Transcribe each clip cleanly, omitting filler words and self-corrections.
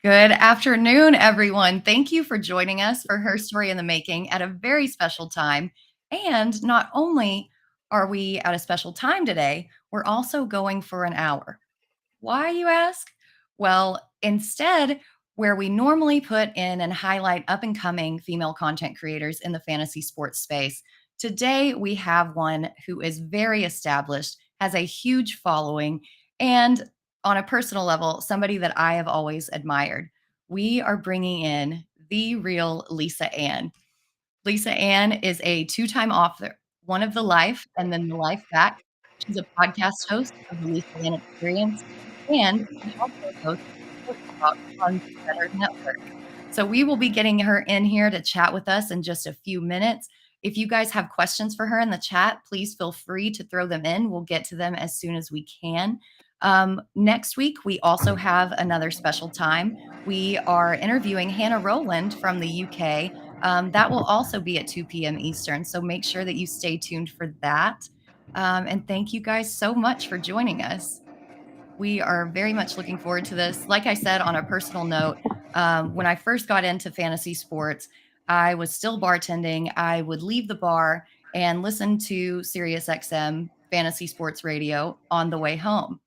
Good afternoon, everyone. Thank you for joining us for Her Story in the Making at a very special time. And not only are we at a special time today, we're also going for an hour. Why, you ask? Well, instead, where we normally put in and highlight up and coming female content creators in the fantasy sports space, today we have one who is very established, has a huge following, and on a personal level, somebody that I have always admired. We are bringing in the real Lisa Ann. Lisa Ann is a two-time author, one of The Life and then The Life Back. She's a podcast host of the Lisa Ann Experience, and she also hosts Sports Talk on the Bettor Network. So we will be getting her in here to chat with us in just a few minutes. If you guys have questions for her in the chat, please feel free to throw them in. We'll get to them as soon as we can. Next week, we also have another special time. We are interviewing Hannah Rowland from the UK. That will also be at 2 p.m. Eastern. So make sure that you stay tuned for that. And thank you guys so much for joining us. We are very much looking forward to this. Like I said, on a personal note, when I first got into fantasy sports, I was still bartending. I would leave the bar and listen to SiriusXM Fantasy Sports Radio on the way home.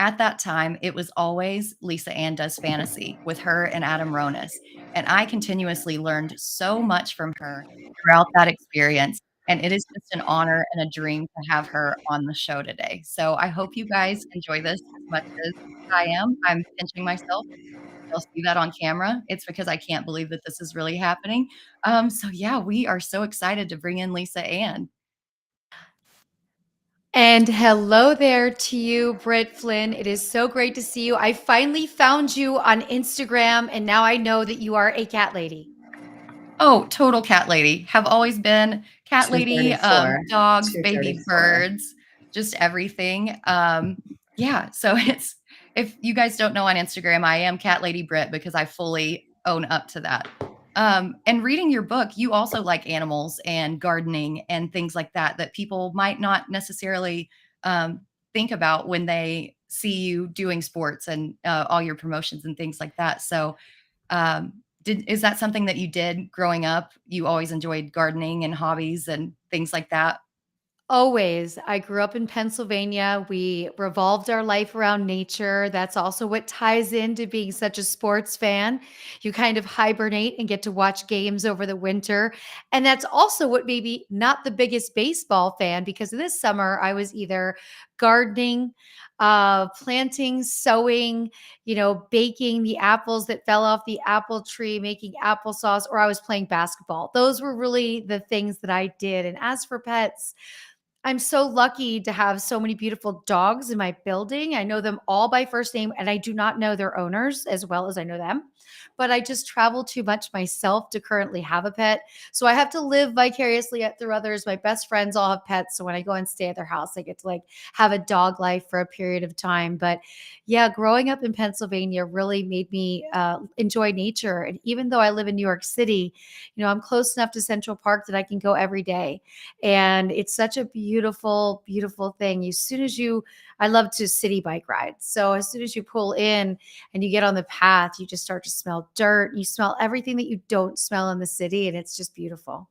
At that time, it was always Lisa Ann Does Fantasy with her and Adam Ronis. And I continuously learned so much from her throughout that experience. And it is just an honor and a dream to have her on the show today. So I hope you guys enjoy this as much as I am. I'm pinching myself. You'll see that on camera. It's because I can't believe that this is really happening. So yeah, we are so excited to bring in Lisa Ann. And hello there to you, Britt, Flynn. It is so great to see you. I finally found you on Instagram, and now I know that you are a cat lady. Oh, total cat lady. Have always been cat lady, 234. dogs, baby 234. birds, just everything. Yeah, so it's if you guys don't know on Instagram, I am Cat Lady Britt because I fully own up to that. And reading your book, you also like animals and gardening and things like that that people might not necessarily think about when they see you doing sports and all your promotions and things like that. So, is that something that you did growing up? You always enjoyed gardening and hobbies and things like that? Always. I grew up in Pennsylvania. We revolved our life around nature. That's also what ties into being such a sports fan. You kind of hibernate and get to watch games over the winter. And that's also what made me not the biggest baseball fan because this summer I was either gardening, planting, sowing, baking the apples that fell off the apple tree, making applesauce, or I was playing basketball. Those were really the things that I did. And as for pets, I'm so lucky to have so many beautiful dogs in my building. I know them all by first name, and I do not know their owners as well as I know them. But I just travel too much myself to currently have a pet. So I have to live vicariously through others. My best friends all have pets. So when I go and stay at their house, I get to have a dog life for a period of time. But yeah, growing up in Pennsylvania really made me enjoy nature. And even though I live in New York City, I'm close enough to Central Park that I can go every day. And it's such a beautiful, beautiful thing. I love to city bike ride. So as soon as you pull in and you get on the path, you just start to smell dirt. You smell everything that you don't smell in the city. And it's just beautiful.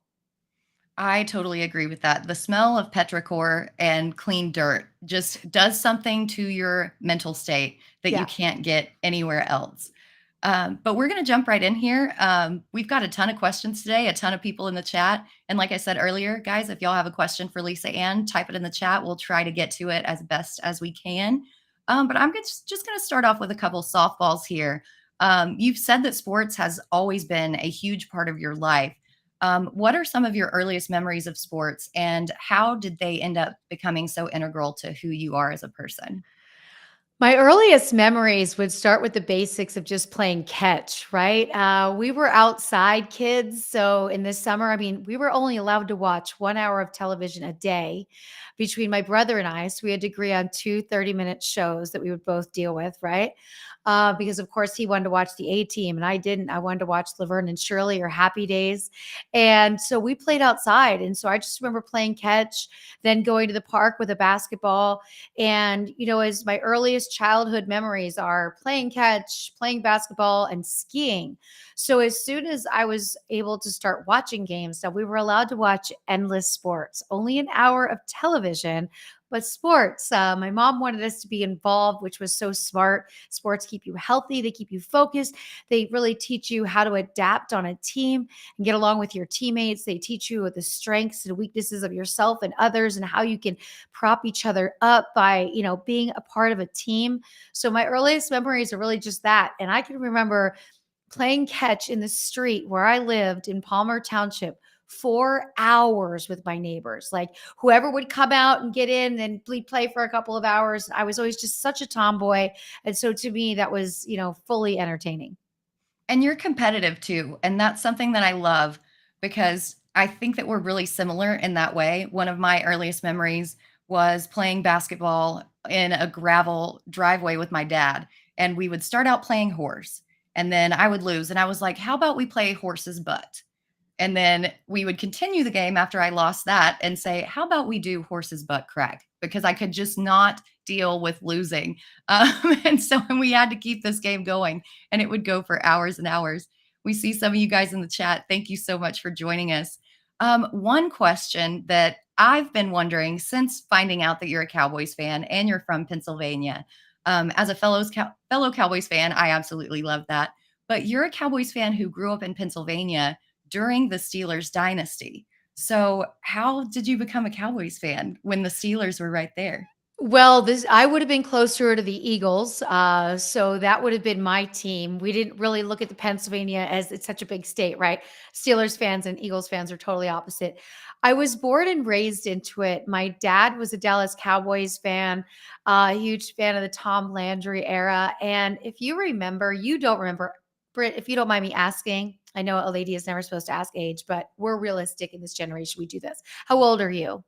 I totally agree with that. The smell of petrichor and clean dirt just does something to your mental state that you Yeah. can't get anywhere else. But we're going to jump right in here. We've got a ton of questions today, a ton of people in the chat. And like I said earlier, guys, if y'all have a question for Lisa Ann, type it in the chat. We'll try to get to it as best as we can. But I'm just going to start off with a couple softballs here. You've said that sports has always been a huge part of your life. What are some of your earliest memories of sports, and how did they end up becoming so integral to who you are as a person? My earliest memories would start with the basics of just playing catch, right? We were outside kids. So in the summer, we were only allowed to watch 1 hour of television a day between my brother and I. So we had to agree on two 30-minute shows that we would both deal with, right? because, of course, he wanted to watch the A team and I didn't. I wanted to watch Laverne and Shirley or Happy Days. And so we played outside. And so I just remember playing catch, then going to the park with a basketball. And, as my earliest childhood memories are playing catch, playing basketball, and skiing. So as soon as I was able to start watching games, now we were allowed to watch endless sports, only an hour of television, but sports. My mom wanted us to be involved, which was so smart. Sports keep you healthy, they keep you focused. They really teach you how to adapt on a team and get along with your teammates. They teach you the strengths and weaknesses of yourself and others and how you can prop each other up by, being a part of a team. So my earliest memories are really just that. And I can remember playing catch in the street where I lived in Palmer Township 4 hours with my neighbors. Like whoever would come out and get in and we'd play for a couple of hours. I was always just such a tomboy. And so to me, that was, fully entertaining. And you're competitive too. And that's something that I love because I think that we're really similar in that way. One of my earliest memories was playing basketball in a gravel driveway with my dad. And we would start out playing horse, and then I would lose. And I was like, how about we play horse's butt? And then we would continue the game after I lost that and say, how about we do horse's butt crack? Because I could just not deal with losing. And so we had to keep this game going, and it would go for hours and hours. We see some of you guys in the chat. Thank you so much for joining us. One question that I've been wondering since finding out that you're a Cowboys fan and you're from Pennsylvania. As a fellow Cowboys fan, I absolutely love that. But you're a Cowboys fan who grew up in Pennsylvania during the Steelers dynasty. So, how did you become a Cowboys fan when the Steelers were right there? Well, this I would have been closer to the Eagles, so that would have been my team. We didn't really look at the Pennsylvania as it's such a big state, right? Steelers fans and Eagles fans are totally opposite. I was born and raised into it. My dad was a Dallas Cowboys fan, a huge fan of the Tom Landry era. And if you remember, you don't remember, Britt, if you don't mind me asking, I know a lady is never supposed to ask age, but we're realistic in this generation. We do this. How old are you?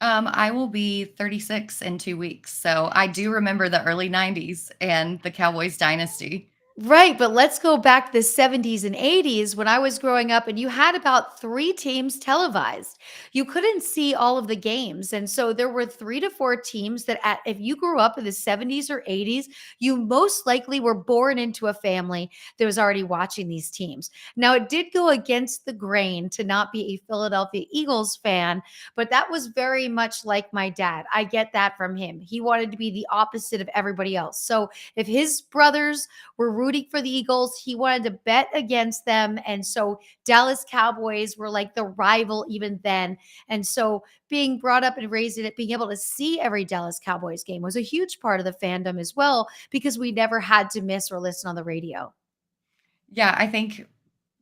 I will be 36 in 2 weeks. So, I do remember the early 90s and the Cowboys dynasty. Right, but let's go back to the 70s and 80s when I was growing up and you had about 3 teams televised. You couldn't see all of the games, and so there were 3 to 4 teams that if you grew up in the 70s or 80s, you most likely were born into a family that was already watching these teams. Now, it did go against the grain to not be a Philadelphia Eagles fan, but that was very much like my dad. I get that from him. He wanted to be the opposite of everybody else. So, if his brothers were rooting for the Eagles. He wanted to bet against them. And so Dallas Cowboys were like the rival even then. And so being brought up and raised in it, being able to see every Dallas Cowboys game was a huge part of the fandom as well, because we never had to miss or listen on the radio. Yeah, I think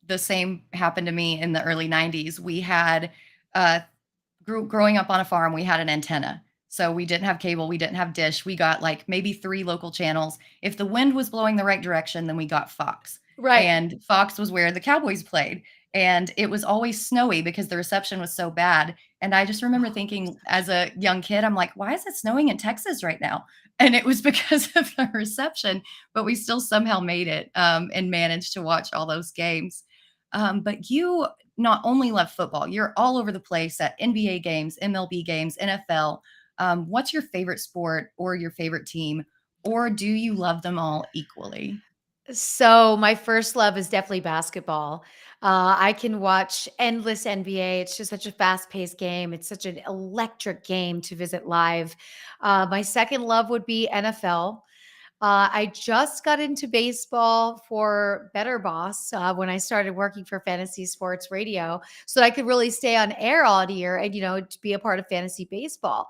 the same happened to me in the early 90s. We had uh, growing up on a farm, we had an antenna. So we didn't have cable, we didn't have dish. We got like maybe 3 local channels. If the wind was blowing the right direction, then we got Fox. Right. And Fox was where the Cowboys played. And it was always snowy because the reception was so bad. And I just remember Oh, thinking as a young kid, I'm like, why is it snowing in Texas right now? And it was because of the reception, but we still somehow made it and managed to watch all those games. But you not only love football, you're all over the place at NBA games, MLB games, NFL. What's your favorite sport or your favorite team, or do you love them all equally? so my first love is definitely basketball. I can watch endless NBA. It's just such a fast-paced game. It's such an electric game to visit live. My second love would be NFL. I just got into baseball for Better Boss when I started working for Fantasy Sports Radio, so that I could really stay on air all year and to be a part of fantasy baseball.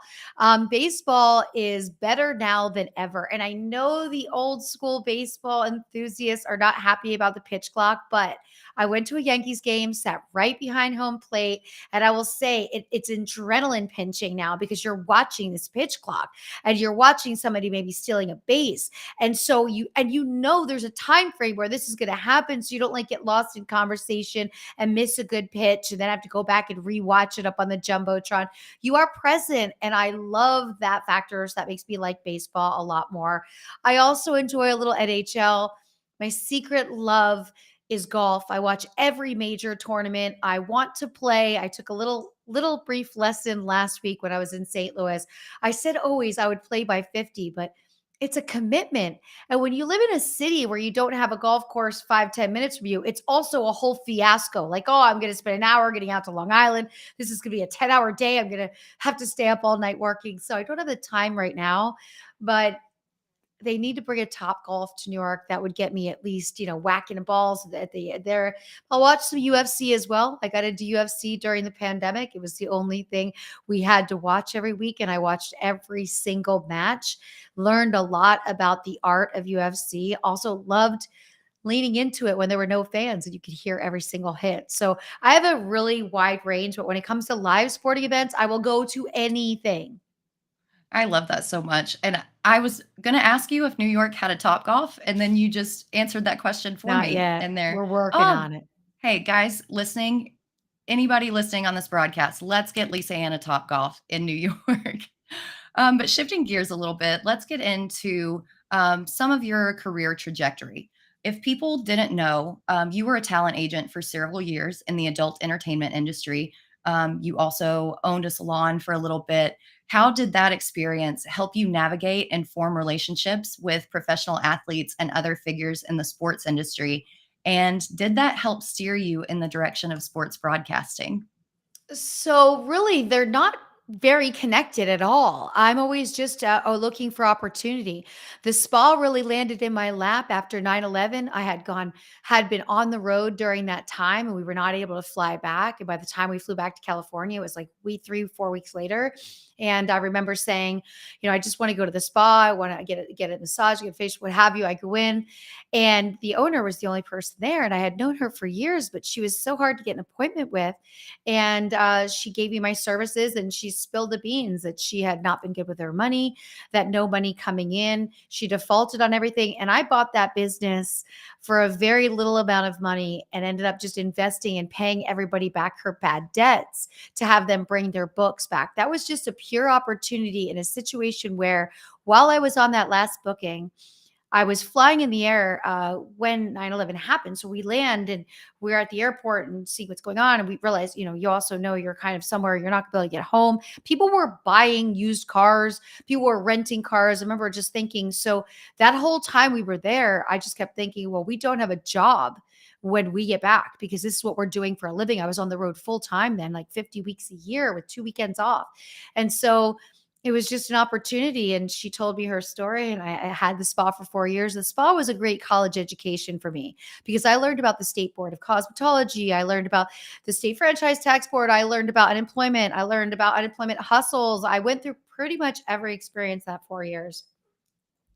Baseball is better now than ever, and I know the old school baseball enthusiasts are not happy about the pitch clock, but I went to a Yankees game, sat right behind home plate. And I will say it's adrenaline pinching now because you're watching this pitch clock and you're watching somebody maybe stealing a base. And so you know there's a time frame where this is going to happen. So you don't like get lost in conversation and miss a good pitch and then have to go back and rewatch it up on the Jumbotron. You are present. And I love that factor. So that makes me like baseball a lot more. I also enjoy a little NHL. My secret love is golf. I watch every major tournament. I want to play. I took a little brief lesson last week when I was in St. Louis. I said always I would play by 50, but it's a commitment. And when you live in a city where you don't have a golf course 5-10 minutes from you, it's also a whole fiasco. Like, oh, I'm going to spend an hour getting out to Long Island. This is going to be a 10-hour day. I'm going to have to stay up all night working. So I don't have the time right now, but they need to bring a Top Golf to New York. That would get me at least, whacking the balls at there. I'll watch some UFC as well. I got into UFC during the pandemic. It was the only thing we had to watch every week. And I watched every single match, learned a lot about the art of UFC. Also loved leaning into it when there were no fans and you could hear every single hit. So I have a really wide range, but when it comes to live sporting events, I will go to anything. I love that so much. And I was going to ask you if New York had a Top Golf, and then you just answered that question for Not me yet. in there. We're working Oh, on it. hey, guys listening, anybody listening on this broadcast, let's get Lisa Ann a Top Golf in New York. But shifting gears a little bit, let's get into some of your career trajectory. If people didn't know, you were a talent agent for several years in the adult entertainment industry. You also owned a salon for a little bit. How did that experience help you navigate and form relationships with professional athletes and other figures in the sports industry? And did that help steer you in the direction of sports broadcasting? So really, they're not very connected at all. I'm always just looking for opportunity. The spa really landed in my lap after 9/11. I had been on the road during that time and we were not able to fly back. And by the time we flew back to California, it was like 3-4 weeks later. And I remember saying, I just want to go to the spa. I want to get a massage, get a facial, what have you. I go in and the owner was the only person there. And I had known her for years, but she was so hard to get an appointment with. And she gave me my services and she spilled the beans that she had not been good with her money, that no money coming in. She defaulted on everything. And I bought that business for a very little amount of money and ended up just investing and paying everybody back her bad debts to have them bring their books back. That was just a pure opportunity in a situation where while I was on that last booking, I was flying in the air when 9/11 happened. So we land and we're at the airport and see what's going on. And we realize, you also know you're kind of somewhere you're not going to be able to get home. People were buying used cars. People were renting cars. I remember just thinking, so that whole time we were there, I just kept thinking, well, we don't have a job when we get back because this is what we're doing for a living. I was on the road full time then, like 50 weeks a year with 2 weekends off. And so it was just an opportunity. And she told me her story and I had the spa for 4 years. The spa was a great college education for me because I learned about the State Board of Cosmetology. I learned about the State Franchise Tax Board. I learned about unemployment. I learned about unemployment hustles. I went through pretty much every experience that 4 years,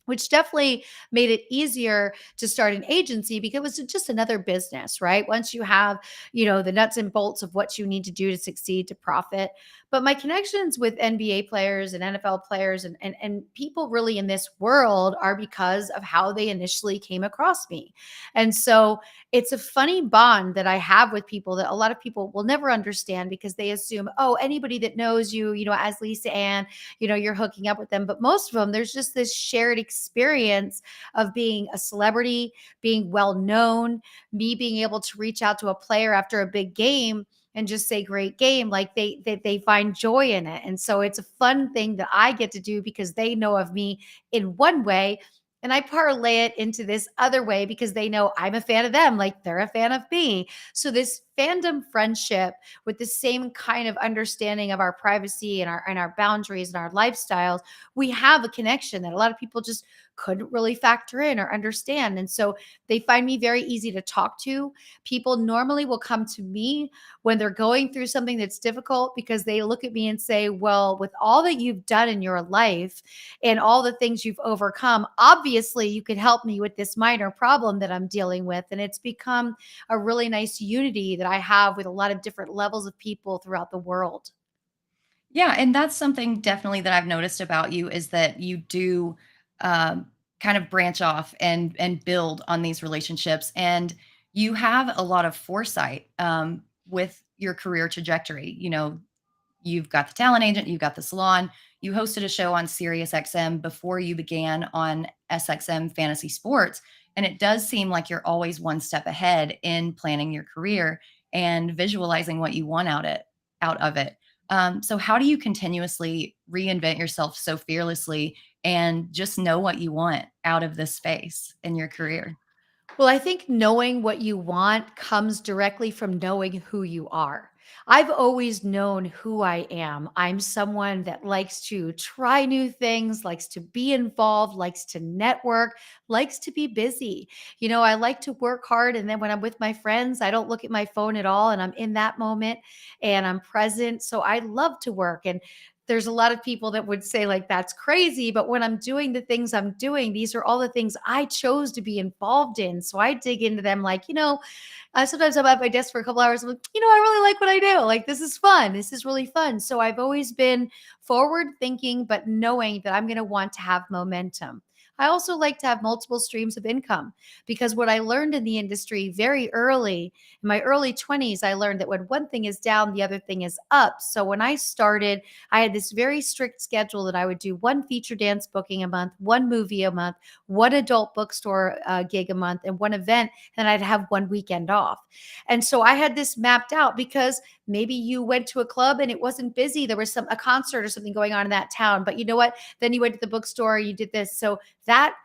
which definitely made it easier to start an agency because it was just another business, right? Once you have, the nuts and bolts of what you need to do to succeed, to profit. But my connections with NBA players and NFL players and people really in this world are because of how they initially came across me. And so it's a funny bond that I have with people that a lot of people will never understand because they assume, oh, anybody that knows you, as Lisa Ann, you're hooking up with them. But most of them, there's just this shared experience of being a celebrity, being well known, me being able to reach out to a player after a big game and just say great game, like they find joy in it. And so it's a fun thing that I get to do because they know of me in one way and I parlay it into this other way because they know I'm a fan of them, like they're a fan of me. So this fandom friendship with the same kind of understanding of our privacy and our boundaries and our lifestyles, we have a connection that a lot of people just couldn't really factor in or understand. And so they find me very easy to talk to. People normally will come to me when they're going through something that's difficult because they look at me and say, well, with all that you've done in your life and all the things you've overcome, obviously you could help me with this minor problem that I'm dealing with. And it's become a really nice unity that I have with a lot of different levels of people throughout the world. Yeah, and that's something definitely that I've noticed about you is that you do um, kind of branch off and build on these relationships, and you have a lot of foresight with your career trajectory. You've got the talent agent, you've got the salon. You hosted a show on SiriusXM before you began on SXM Fantasy Sports. And it does seem like you're always one step ahead in planning your career and visualizing what you want out of it. So how do you continuously reinvent yourself so fearlessly and just know what you want out of this space in your career? Well, I think knowing what you want comes directly from knowing who you are. I've always known who I am. I'm someone that likes to try new things, likes to be involved, likes to network, likes to be busy. I like to work hard. And then when I'm with my friends, I don't look at my phone at all. And I'm in that moment and I'm present. So I love to work. And there's a lot of people that would say like that's crazy, but when I'm doing the things I'm doing, these are all the things I chose to be involved in. So I dig into them like, sometimes I'm at my desk for a couple hours. I'm like, I really like what I do. Like, this is fun. This is really fun. So I've always been forward thinking, but knowing that I'm going to want to have momentum. I also like to have multiple streams of income because what I learned in the industry very early, in my early 20s, I learned that when one thing is down, the other thing is up. So when I started, I had this very strict schedule that I would do one feature dance booking a month, one movie a month, one adult bookstore gig a month, and one event, and I'd have one weekend off. And so I had this mapped out because maybe you went to a club and it wasn't busy. There was a concert or something going on in that town, but you know what? Then you went to the bookstore, you did this. So that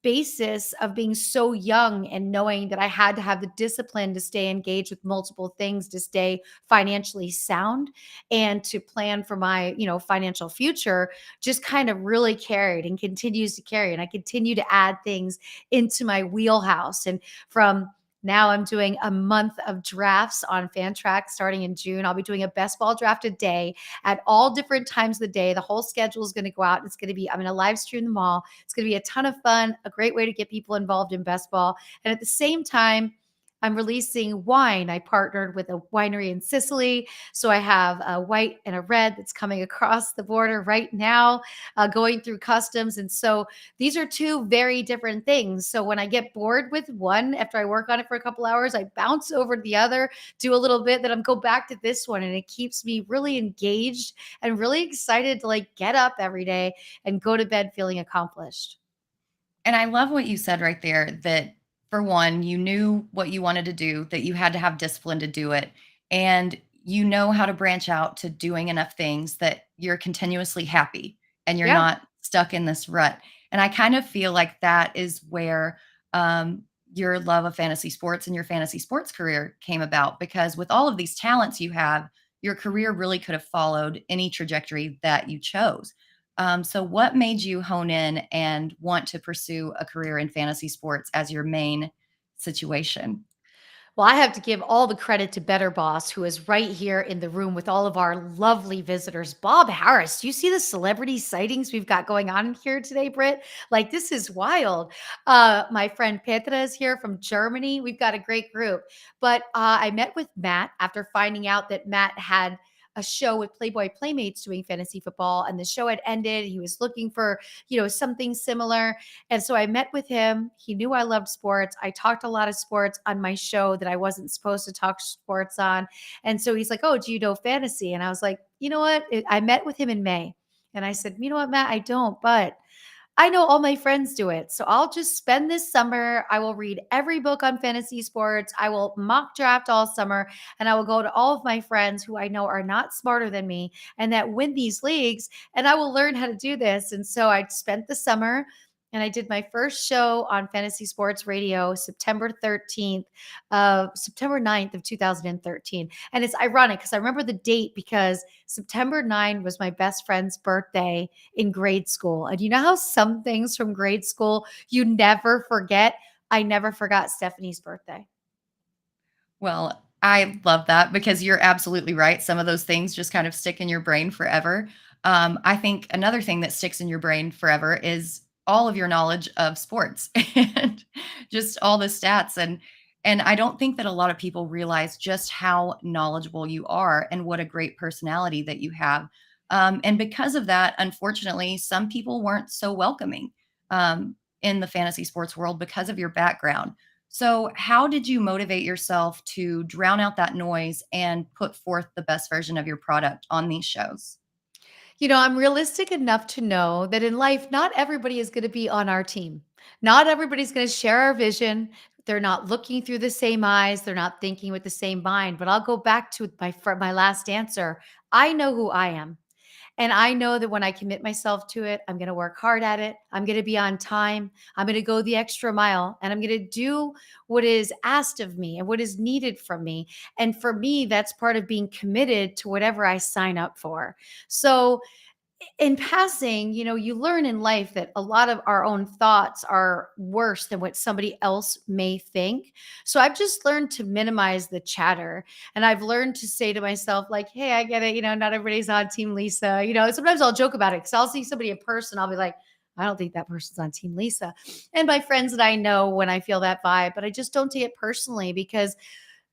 basis of being so young and knowing that I had to have the discipline to stay engaged with multiple things, to stay financially sound and to plan for my, financial future just kind of really carried and continues to carry. And I continue to add things into my wheelhouse. And from now I'm doing a month of drafts on Fantrack starting in June. I'll be doing a best ball draft a day at all different times of the day. The whole schedule is going to go out. I'm going to live stream them all. It's going to be a ton of fun, a great way to get people involved in best ball. And at the same time, I'm releasing wine. I partnered with a winery in Sicily. So I have a white and a red that's coming across the border right now, going through customs. And so these are two very different things. So when I get bored with one, after I work on it for a couple hours, I bounce over to the other, do a little bit, then I'm go back to this one. And it keeps me really engaged and really excited to like get up every day and go to bed feeling accomplished. And I love what you said right there that for one, you knew what you wanted to do, that you had to have discipline to do it. And you know how to branch out to doing enough things that you're continuously happy and you're Yeah. not stuck in this rut. And I kind of feel like that is where your love of fantasy sports and your fantasy sports career came about because with all of these talents you have, your career really could have followed any trajectory that you chose. So, what made you hone in and want to pursue a career in fantasy sports as your main situation? Well, I have to give all the credit to Better Boss, who is right here in the room with all of our lovely visitors. Bob Harris, do you see the celebrity sightings we've got going on here today, Britt? Like, this is wild. My friend Petra is here from Germany. We've got a great group. But I met with Matt after finding out that Matt had a show with Playboy Playmates doing fantasy football, and the show had ended. He was looking for, something similar. And so I met with him. He knew I loved sports. I talked a lot of sports on my show that I wasn't supposed to talk sports on. And so he's like, "Oh, do you know fantasy?" And I was like, "You know what?" I met with him in May. And I said, "You know what, Matt? I don't, but I know all my friends do it. So I'll just spend this summer. I will read every book on fantasy sports. I will mock draft all summer. And I will go to all of my friends who I know are not smarter than me and that win these leagues. And I will learn how to do this." And so I spent the summer and I did my first show on Fantasy Sports Radio September 9th of 2013. And it's ironic because I remember the date because September 9 was my best friend's birthday in grade school. And you know how some things from grade school you never forget? I never forgot Stephanie's birthday. Well, I love that because you're absolutely right. Some of those things just kind of stick in your brain forever. I think another thing that sticks in your brain forever is all of your knowledge of sports and just all the stats. And I don't think that a lot of people realize just how knowledgeable you are and what a great personality that you have. And because of that, unfortunately, some people weren't so welcoming in the fantasy sports world because of your background. So, how did you motivate yourself to drown out that noise and put forth the best version of your product on these shows? I'm realistic enough to know that in life, not everybody is going to be on our team. Not everybody's going to share our vision. They're not looking through the same eyes. They're not thinking with the same mind. But I'll go back to my last answer. I know who I am. And I know that when I commit myself to it, I'm going to work hard at it. I'm going to be on time. I'm going to go the extra mile and I'm going to do what is asked of me and what is needed from me. And for me, that's part of being committed to whatever I sign up for. So, in passing, you learn in life that a lot of our own thoughts are worse than what somebody else may think. So I've just learned to minimize the chatter. And I've learned to say to myself, like, hey, I get it. Not everybody's on Team Lisa. Sometimes I'll joke about it because I'll see somebody in person. I'll be like, I don't think that person's on Team Lisa. And my friends that I know when I feel that vibe, but I just don't take it personally because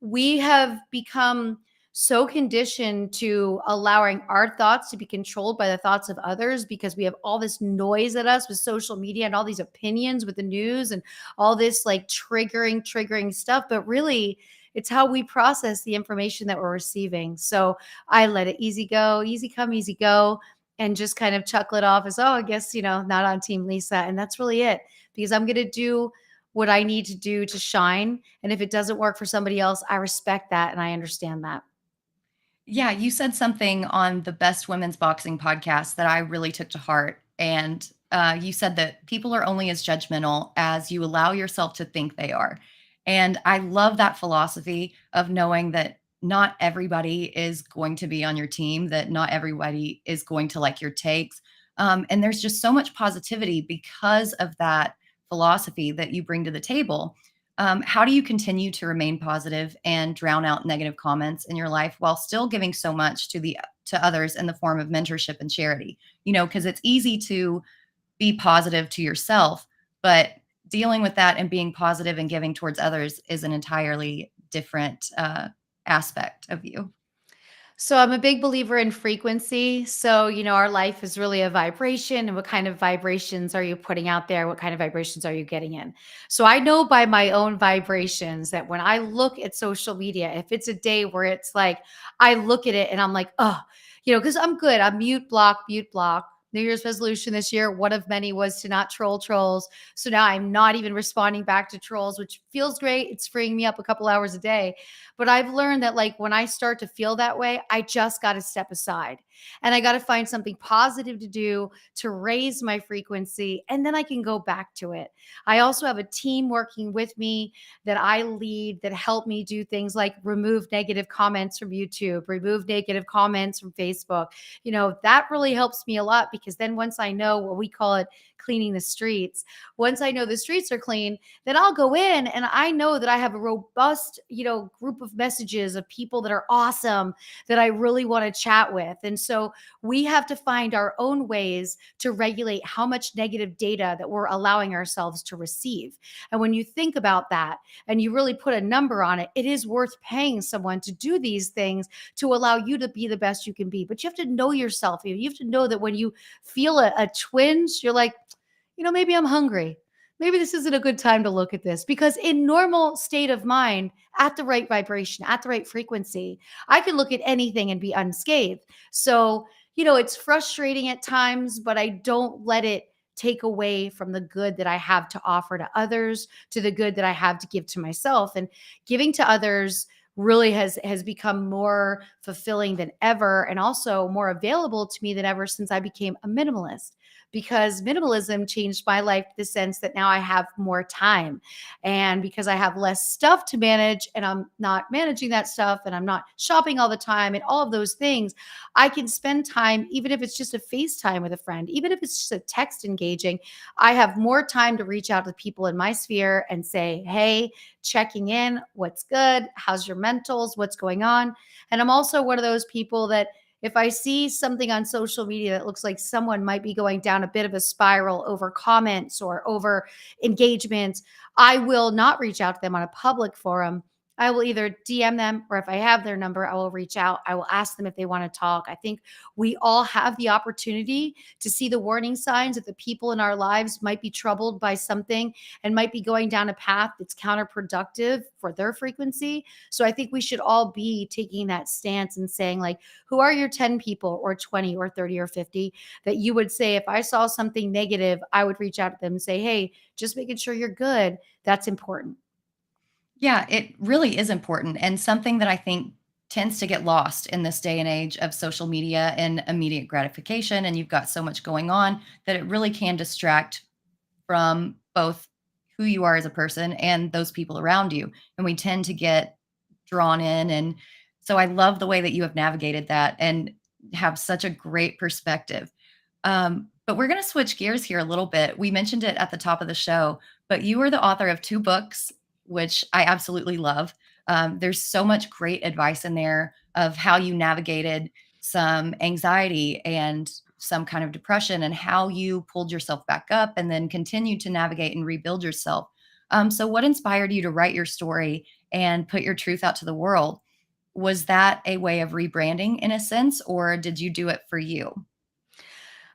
we have become so conditioned to allowing our thoughts to be controlled by the thoughts of others because we have all this noise at us with social media and all these opinions with the news and all this like triggering stuff. But really, it's how we process the information that we're receiving. So I let it easy go, easy come, easy go, and just kind of chuckle it off as, oh, I guess, not on Team Lisa. And that's really it because I'm going to do what I need to do to shine. And if it doesn't work for somebody else, I respect that and I understand that. Yeah, you said something on the Best Women's Boxing podcast that I really took to heart. And you said that people are only as judgmental as you allow yourself to think they are. And I love that philosophy of knowing that not everybody is going to be on your team, that not everybody is going to like your takes. And there's just so much positivity because of that philosophy that you bring to the table. How do you continue to remain positive and drown out negative comments in your life while still giving so much to others in the form of mentorship and charity? Because it's easy to be positive to yourself, but dealing with that and being positive and giving towards others is an entirely different aspect of you. So I'm a big believer in frequency. So, our life is really a vibration. And what kind of vibrations are you putting out there? What kind of vibrations are you getting in? So I know by my own vibrations that when I look at social media, if it's a day where it's like, I look at it and I'm like, oh, because I'm good. I'm mute, block, mute, block. New Year's resolution this year, one of many was to not troll trolls. So now I'm not even responding back to trolls, which feels great. It's freeing me up a couple hours a day. But I've learned that like when I start to feel that way, I just got to step aside and I got to find something positive to do to raise my frequency. And then I can go back to it. I also have a team working with me that I lead that help me do things like remove negative comments from YouTube, remove negative comments from Facebook. That really helps me a lot because then once I know what we call it, cleaning the streets, once I know the streets are clean, then I'll go in and I know that I have a robust, group of messages of people that are awesome that I really want to chat with. And so we have to find our own ways to regulate how much negative data that we're allowing ourselves to receive. And when you think about that and you really put a number on it, it is worth paying someone to do these things to allow you to be the best you can be. But you have to know yourself. You have to know that when you feel a twinge, you're like, maybe I'm hungry. Maybe this isn't a good time to look at this because in normal state of mind, at the right vibration, at the right frequency, I can look at anything and be unscathed. So, it's frustrating at times, but I don't let it take away from the good that I have to offer to others, to the good that I have to give to myself. And giving to others really has become more fulfilling than ever, and also more available to me than ever since I became a minimalist, because minimalism changed my life to the sense that now I have more time, and because I have less stuff to manage and I'm not managing that stuff and I'm not shopping all the time and all of those things, I can spend time, even if it's just a FaceTime with a friend, even if it's just a text engaging. I have more time to reach out to people in my sphere and say, hey, checking in, what's good? How's your mentals? What's going on? And I'm also one of those people that if I see something on social media that looks like someone might be going down a bit of a spiral over comments or over engagements, I will not reach out to them on a public forum. I will either DM them, or if I have their number, I will reach out. I will ask them if they want to talk. I think we all have the opportunity to see the warning signs that the people in our lives might be troubled by something and might be going down a path that's counterproductive for their frequency. So I think we should all be taking that stance and saying, like, who are your 10 people or 20 or 30 or 50 that you would say, if I saw something negative, I would reach out to them and say, hey, just making sure you're good. That's important. Yeah, it really is important, and something that I think tends to get lost in this day and age of social media and immediate gratification. And you've got so much going on that it really can distract from both who you are as a person and those people around you. And we tend to get drawn in. And so I love the way that you have navigated that and have such a great perspective. But we're going to switch gears here a little bit. We mentioned it at the top of the show, but you are the author of two books, which I absolutely love. There's so much great advice in there of how you navigated some anxiety and some kind of depression and how you pulled yourself back up and then continued to navigate and rebuild yourself. So, what inspired you to write your story and put your truth out to the world? Was that a way of rebranding in a sense, or did you do it for you?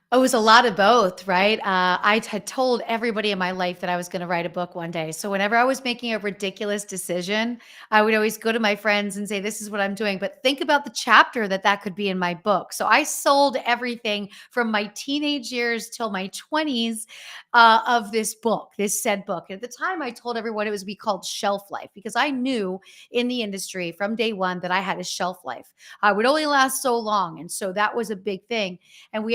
It was a lot of both, right? I had told everybody in my life that I was going to write a book one day. So whenever I was making a ridiculous decision, I would always go to my friends and say, this is what I'm doing. But think about the chapter that could be in my book. So I sold everything from my teenage years till my 20s of this book, this said book. At the time, I told everyone it was be called Shelf Life, because I knew in the industry from day one that I had a shelf life. I would only last so long. And so that was a big thing. And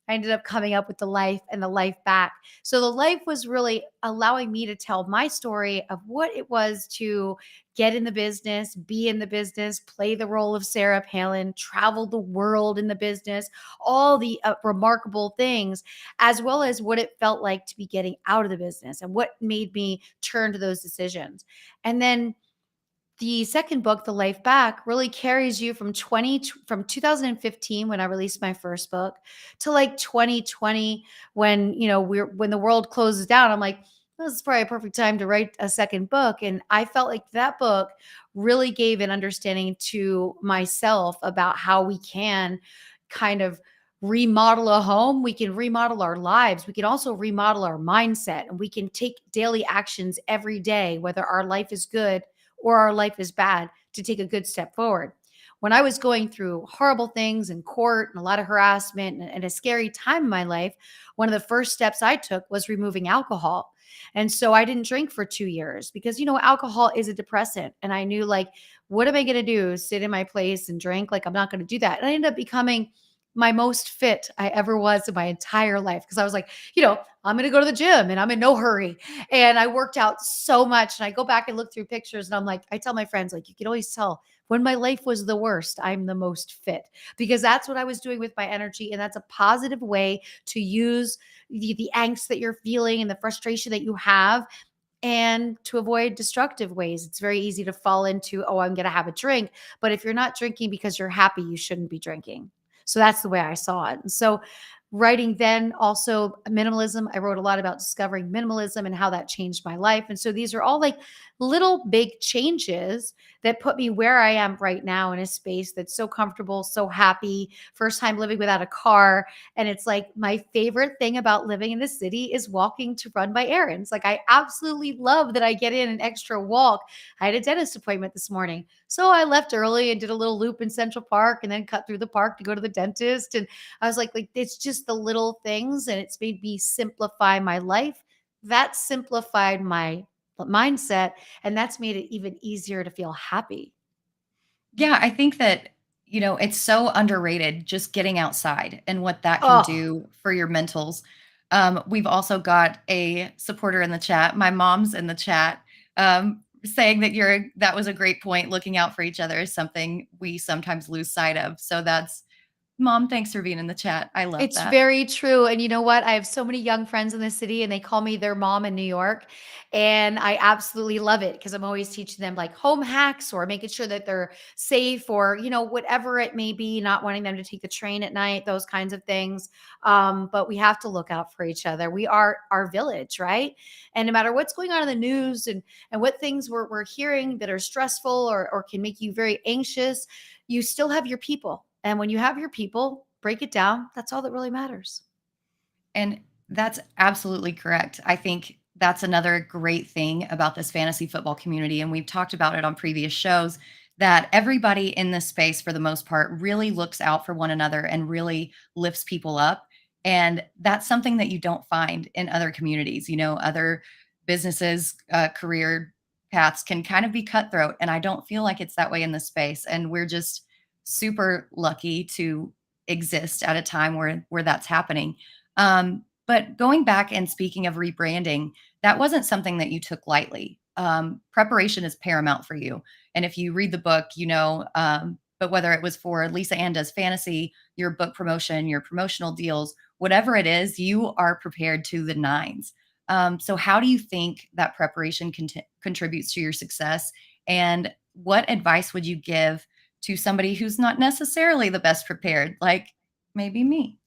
I ended up coming up with the life and the life back. So the life was really allowing me to tell my story of what it was to get in the business, be in the business, play the role of Sarah Palin, travel the world in the business, all the remarkable things, as well as what it felt like to be getting out of the business and what made me turn to those decisions. And then the second book, The Life Back, really carries you from 2015 when I released my first book to like 2020 when, when the world closes down. I'm like, this is probably a perfect time to write a second book. And I felt like that book really gave an understanding to myself about how we can kind of remodel a home. We can remodel our lives. We can also remodel our mindset, and we can take daily actions every day, whether our life is good or our life is bad, to take a good step forward. When I was going through horrible things in court and a lot of harassment and a scary time in my life, one of the first steps I took was removing alcohol. And so I didn't drink for 2 years because, alcohol is a depressant. And I knew, like, what am I going to do? Sit in my place and drink? Like, I'm not going to do that. And I ended up becoming my most fit I ever was in my entire life, because I was like, I'm going to go to the gym and I'm in no hurry. And I worked out so much. And I go back and look through pictures and I'm like, I tell my friends, like, you can always tell when my life was the worst, I'm the most fit, because that's what I was doing with my energy. And that's a positive way to use the angst that you're feeling and the frustration that you have, and to avoid destructive ways. It's very easy to fall into, oh, I'm going to have a drink. But if you're not drinking because you're happy, you shouldn't be drinking. So that's the way I saw it. And so writing then also minimalism, I wrote a lot about discovering minimalism and how that changed my life. And so these are all like little big changes that put me where I am right now, in a space that's so comfortable, so happy, first time living without a car. And it's like my favorite thing about living in the city is walking to run my errands. Like, I absolutely love that I get in an extra walk. I had a dentist appointment this morning, so I left early and did a little loop in Central Park and then cut through the park to go to the dentist. And I was like, it's just the little things, and it's made me simplify my life. That simplified my mindset, and that's made it even easier to feel happy. Yeah, I think that, it's so underrated just getting outside and what that can Oh, do for your mentals. We've also got a supporter in the chat. My mom's in the chat, saying that that was a great point. Looking out for each other is something we sometimes lose sight of. So that's Mom, thanks for being in the chat. I love it's that. very true, and you know what? I have so many young friends in the city, and they call me their mom in New York, and I absolutely love it because 'cause I'm always teaching them, like, home hacks or making sure that they're safe or, whatever it may be, not wanting them to take the train at night, those kinds of things, but we have to look out for each other. We are our village, right? And no matter what's going on in the news and what things we're hearing that are stressful or can make you very anxious, you still have your people. And when you have your people, break it down. That's all that really matters. And that's absolutely correct. I think that's another great thing about this fantasy football community. And we've talked about it on previous shows that everybody in this space, for the most part, really looks out for one another and really lifts people up. And that's something that you don't find in other communities. Other businesses, career paths can kind of be cutthroat. And I don't feel like it's that way in this space. And we're just super lucky to exist at a time where that's happening. But going back and speaking of rebranding, that wasn't something that you took lightly. Preparation is paramount for you. And if you read the book, but whether it was for Lisa Ann Does Fantasy, your book promotion, your promotional deals, whatever it is, you are prepared to the nines. So, how do you think that preparation contributes to your success? And what advice would you give to somebody who's not necessarily the best prepared, like maybe me?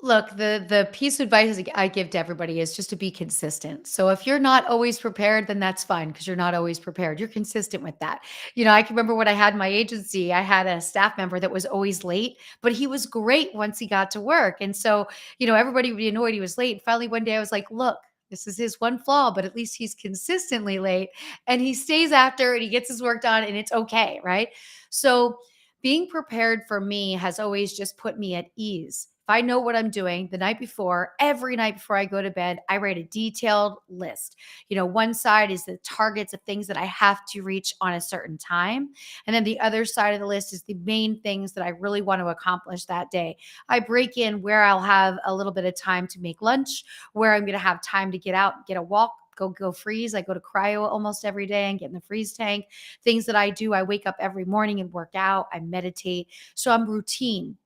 Look, the piece of advice I give to everybody is just to be consistent. So if you're not always prepared, then that's fine because you're not always prepared. You're consistent with that. I can remember when I had my agency, I had a staff member that was always late, but he was great once he got to work. And so, everybody would be annoyed he was late. And finally, one day I was like, look, this is his one flaw, but at least he's consistently late and he stays after and he gets his work done and it's okay. Right. So being prepared for me has always just put me at ease. If I know what I'm doing the night before, every night before I go to bed, I write a detailed list. One side is the targets of things that I have to reach on a certain time. And then the other side of the list is the main things that I really want to accomplish that day. I break in where I'll have a little bit of time to make lunch, where I'm going to have time to get out, get a walk, go freeze. I go to cryo almost every day and get in the freeze tank. Things that I do, I wake up every morning and work out, I meditate. So I'm routine.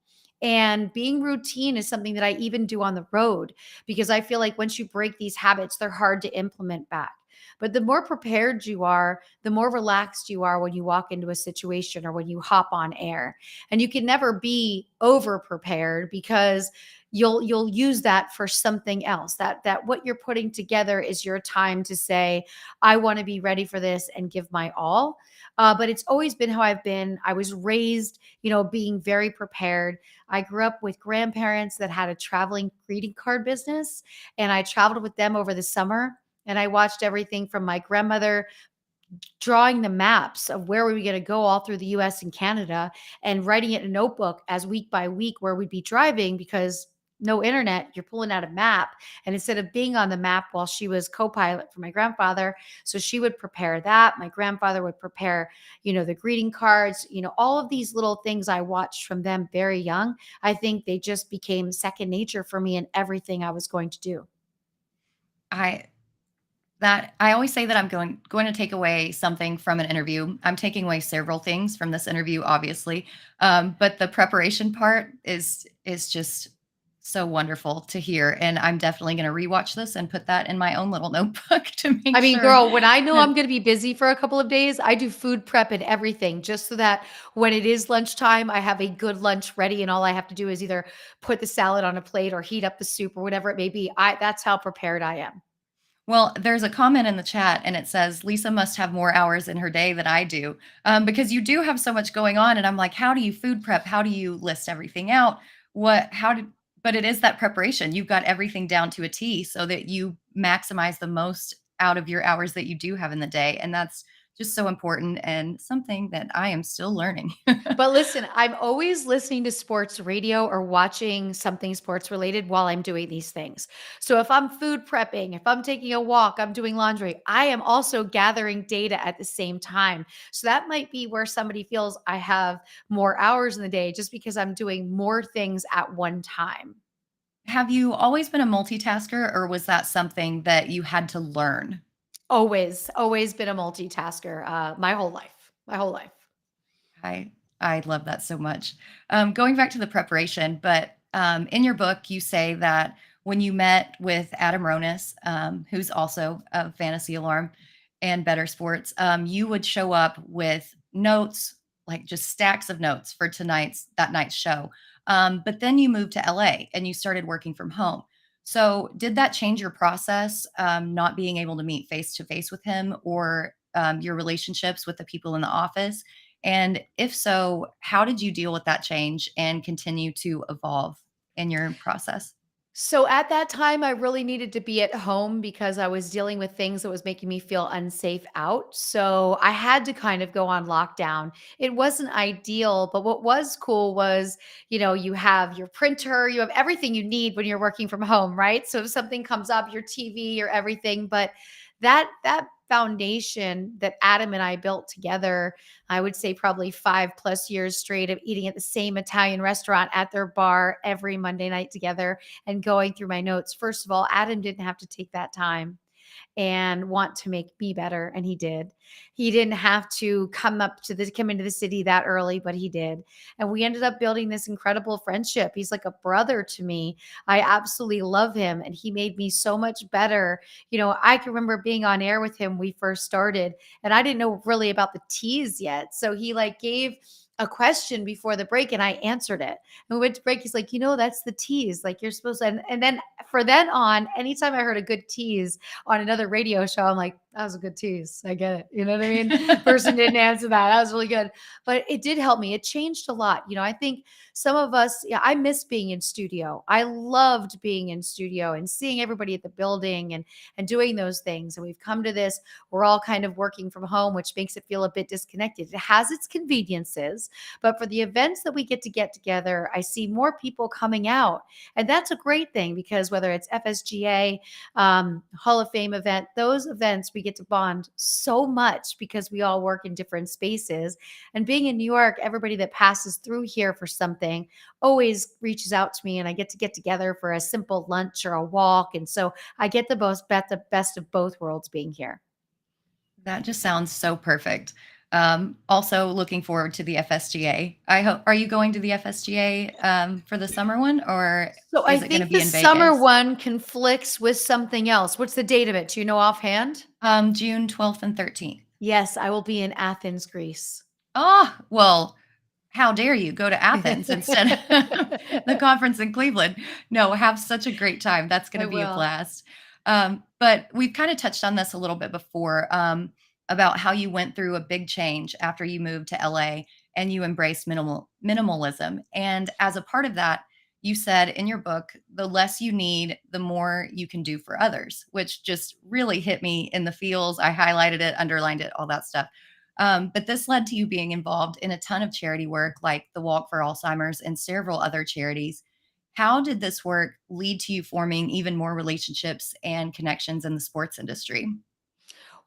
And being routine is something that I even do on the road because I feel like once you break these habits, they're hard to implement back. But the more prepared you are, the more relaxed you are when you walk into a situation or when you hop on air. And you can never be over prepared because you'll use that for something else. That what you're putting together is your time to say, I want to be ready for this and give my all. But it's always been how I've been. I was raised, being very prepared. I grew up with grandparents that had a traveling greeting card business, and I traveled with them over the summer. And I watched everything from my grandmother drawing the maps of where we were going to go all through the US and Canada and writing it in a notebook as week by week where we'd be driving because no internet, you're pulling out a map. And instead of being on the map while she was co-pilot for my grandfather, so she would prepare that. My grandfather would prepare, the greeting cards, all of these little things I watched from them very young. I think they just became second nature for me in everything I was going to do. I That I always say that I'm going to take away something from an interview. I'm taking away several things from this interview, obviously, but the preparation part is just so wonderful to hear, and I'm definitely going to rewatch this and put that in my own little notebook to make I mean, sure girl, when I know that. I'm gonna be busy for a couple of days, I do food prep and everything just so that when it is lunchtime, I have a good lunch ready and all I have to do is either put the salad on a plate or heat up the soup or whatever it may be. That's how prepared I am. Well, there's a comment in the chat and it says, Lisa must have more hours in her day than I do, because you do have so much going on. And I'm like, how do you food prep? How do you list everything out? But it is that preparation. You've got everything down to a T so that you maximize the most out of your hours that you do have in the day. And that's just so important and something that I am still learning. But listen, I'm always listening to sports radio or watching something sports related while I'm doing these things. So if I'm food prepping, if I'm taking a walk, I'm doing laundry, I am also gathering data at the same time. So that might be where somebody feels I have more hours in the day just because I'm doing more things at one time. Have you always been a multitasker, or was that something that you had to learn? Always, always been a multitasker, my whole life, my whole life. I I love that so much. Going back to the preparation, but in your book, you say that when you met with Adam Ronis, who's also a fantasy alarm and Bettor Sports, you would show up with notes, like just stacks of notes for that night's show. But then you moved to LA and you started working from home. So did that change your process, not being able to meet face to face with him, or your relationships with the people in the office? And if so, how did you deal with that change and continue to evolve in your process? So at that time, I really needed to be at home because I was dealing with things that was making me feel unsafe out. So I had to kind of go on lockdown. It wasn't ideal, but what was cool was, you have your printer, you have everything you need when you're working from home, right? So if something comes up, your TV, your everything, but that foundation that Adam and I built together, I would say probably 5+ years straight of eating at the same Italian restaurant at their bar every Monday night together and going through my notes. First of all, Adam didn't have to take that time and want to make me better, and he did. He didn't have to come into the city that early, but he did. And we ended up building this incredible friendship. He's like a brother to me. I absolutely love him, and he made me so much better. I can remember being on air with him when we first started, and I didn't know really about the teas yet. So he like gave a question before the break and I answered it. And we went to break. He's like, that's the tease. Like you're supposed to. And then for then on, anytime I heard a good tease on another radio show, I'm like, that was a good tease. I get it. You know what I mean? Person didn't answer that. That was really good. But it did help me. It changed a lot. I think some of us, yeah, I miss being in studio. I loved being in studio and seeing everybody at the building and doing those things. And we've come to this, we're all kind of working from home, which makes it feel a bit disconnected. It has its conveniences, but for the events that we get together, I see more people coming out. And that's a great thing because whether it's FSGA, Hall of Fame event, those events, we get to bond so much because we all work in different spaces. And being in New York, everybody that passes through here for something always reaches out to me, and I get to get together for a simple lunch or a walk. And so I get the best of both worlds being here. That just sounds so perfect. Also looking forward to the FSGA. I hope, are you going to the FSGA for the summer one, or So I is it going to think be the in summer Vegas? one conflicts with something else. What's the date of it? Do you know offhand? June 12th and 13th. Yes, I will be in Athens, Greece. Oh, well, how dare you go to Athens instead of the conference in Cleveland? No, have such a great time. That's going I to be a will. blast. But we've kind of touched on this a little bit before, about how you went through a big change after you moved to LA and you embraced minimalism. And as a part of that, you said in your book, the less you need, the more you can do for others, which just really hit me in the feels. I highlighted it, underlined it, all that stuff. But this led to you being involved in a ton of charity work like the Walk for Alzheimer's and several other charities. How did this work lead to you forming even more relationships and connections in the sports industry?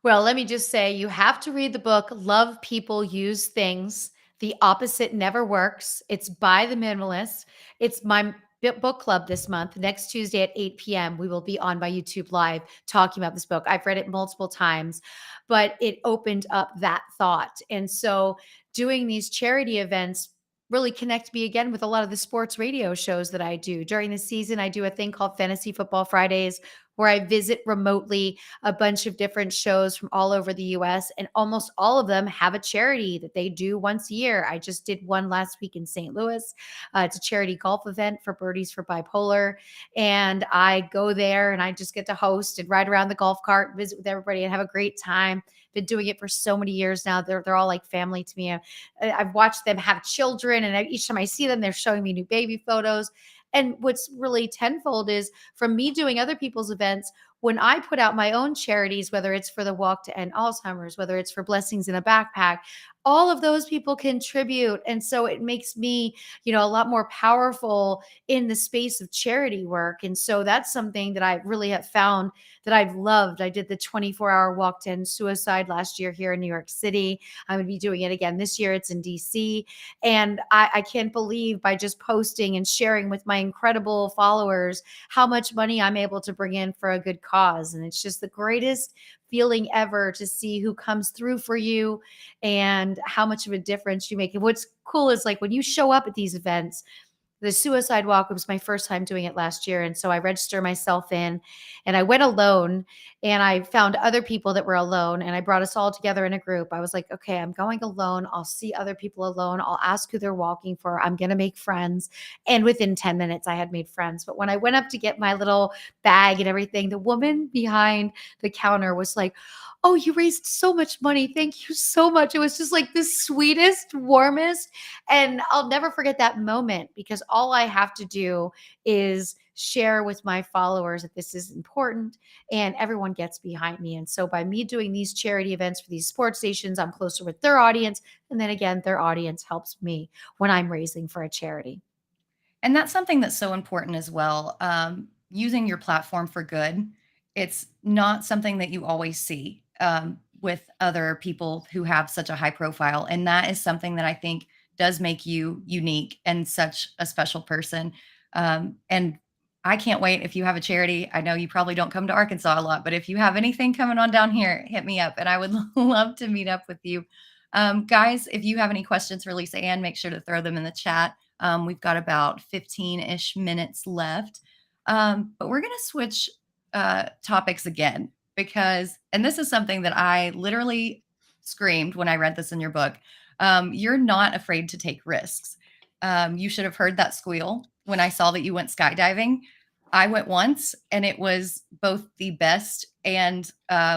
Well, let me just say you have to read the book Love People Use Things. The Opposite Never Works. It's by the minimalist. It's my book club this month. Next Tuesday at 8 p.m., we will be on my YouTube Live talking about this book. I've read it multiple times, but it opened up that thought. And so doing these charity events really connect me again with a lot of the sports radio shows that I do. During the season, I do a thing called Fantasy Football Fridays where I visit remotely a bunch of different shows from all over the US, and almost all of them have a charity that they do once a year. I just did one last week in St. Louis. It's a charity golf event for Birdies for Bipolar. And I go there and I just get to host and ride around the golf cart, visit with everybody, and have a great time. Been doing it for so many years now. They're all like family to me. I've watched them have children, and each time I see them, they're showing me new baby photos. And what's really tenfold is from me doing other people's events, when I put out my own charities, whether it's for the Walk to End Alzheimer's, whether it's for Blessings in a Backpack, all of those people contribute. And so it makes me, a lot more powerful in the space of charity work. And so that's something that I really have found that I've loved. I did the 24-hour walk to end suicide last year here in New York City. I'm going to be doing it again this year. It's in DC. And I can't believe by just posting and sharing with my incredible followers how much money I'm able to bring in for a good cause. And it's just the greatest feeling ever to see who comes through for you and how much of a difference you make. And what's cool is like when you show up at these events, the suicide walk was my first time doing it last year. And so I registered myself in and I went alone and I found other people that were alone and I brought us all together in a group. I was like, okay, I'm going alone. I'll see other people alone. I'll ask who they're walking for. I'm going to make friends. And within 10 minutes, I had made friends. But when I went up to get my little bag and everything, the woman behind the counter was like, oh, you raised so much money. Thank you so much. It was just like the sweetest, warmest. And I'll never forget that moment because all I have to do is share with my followers that this is important and everyone gets behind me. And so by me doing these charity events for these sports stations, I'm closer with their audience. And then again, their audience helps me when I'm raising for a charity. And that's something that's so important as well. Using your platform for good. It's not something that you always see with other people who have such a high profile. And that is something that I think does make you unique and such a special person. And I can't wait if you have a charity. I know you probably don't come to Arkansas a lot, but if you have anything coming on down here, hit me up and I would love to meet up with you. Guys, if you have any questions for Lisa Ann, make sure to throw them in the chat. We've got about 15-ish minutes left. But we're going to switch topics again because, and this is something that I literally screamed when I read this in your book. You're not afraid to take risks. You should have heard that squeal when I saw that you went skydiving. I went once and it was both the best and